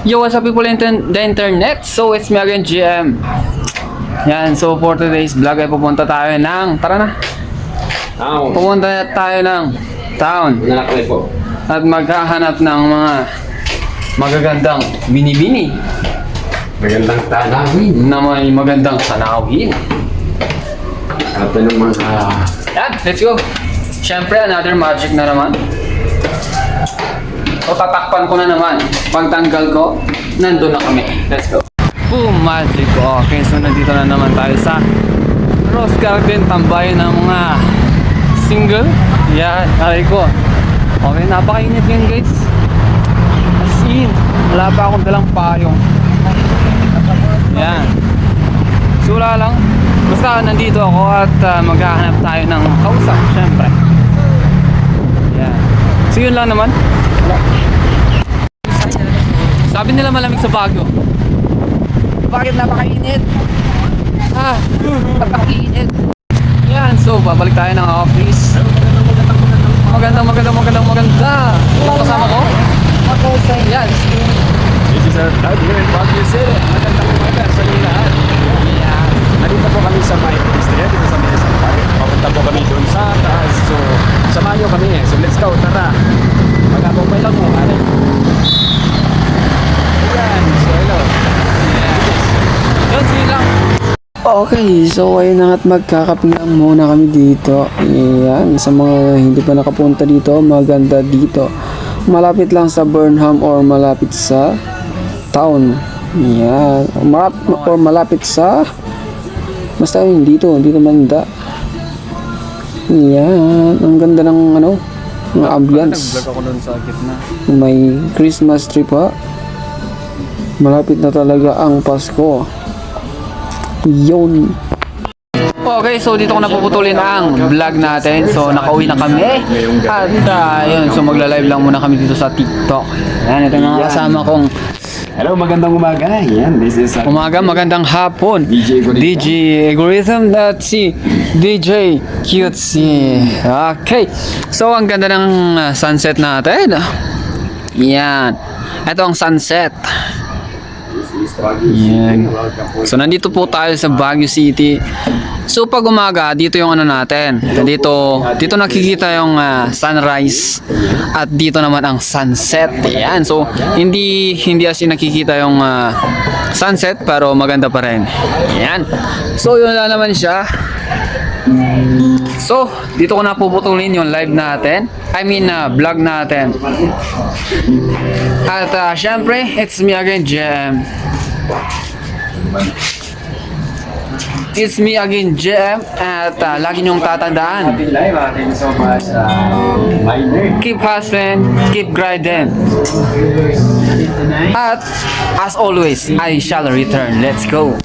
Yo, what's up people in the internet? So, it's me again, GM. Yan, so for today's vlog ay pupunta tayo ng, tara na. Pupunta tayo ng town. po. At maghahanap ng mga magagandang binibini Magandang tanawin. na may magandang tanawin. At ng mga... Yan, let's go. Siyempre, another magic na naman. So, tatakpan ko na naman. Pagtanggal ko, nandun na kami. Let's go. Boom, magic. Okay, so nandito na naman tayo sa Rose Garden, tambayan ng mga single. Yan, aray ko. Okay, napakainit yun guys. As in, wala pa akong dalang payong. Yan. So, wala lang. Basta nandito ako at maghahanap tayo ng kausap, syempre. Yan. So, yun lang naman. Sabi nila malamig sa Baguio. Bakit napakainit? Napakainit. Yan, so babalik tayo ng office. Maganda. Ang kasama ko? Yan. This is our vlog here in Baguio City. Magandang umaga sa inyo lahat. Yan. Nandito po kami sa May Pedestrian, dito sa May Park. Papunta po kami doon sa taas. So, samahan nyo kami. So, let's go. Tara. Mag-abong lang mo. Ano? Ayan. So, hello. Yun, silang. Okay, so ayun na nga't magkakapinggan muna kami dito. Ayan, sa mga hindi pa nakapunta dito, maganda dito. Malapit lang sa Burnham or malapit sa town. Ayan, or malapit sa basta yun, dito manda. Ayan, ang ganda ng ng ambience. Nag-vlog ako doon sa gitna. May Christmas tree pa. Malapit na talaga ang Pasko. Yun. Okay, so dito ko na puputulin ang vlog natin. So, nakauwi na kami. At yun, so magla-live lang muna kami dito sa TikTok. Yan, ito mga kasama kong Hello, magandang umaga. Yan, this is umaga, magandang hapon. DJ Algorithm. DJ Algorithm at si DJ Cutesy. Okay. So, ang ganda ng sunset natin. Yan. Ito ang sunset. Yan. So, nandito po tayo sa Baguio City. So, pag umaga, dito yung natin. Dito nakikita yung sunrise. At dito naman ang sunset. Yan. So, hindi as in nakikita yung sunset, pero maganda pa rin. Yan. So, yun lang naman siya. So, dito ko na puputulin yung live natin. Vlog natin. At syempre, it's me again, JM. It's me again, JM. At lagi niyong tatandaan. so much. Keep hustling, keep grinding. At as always, I shall return. Let's go.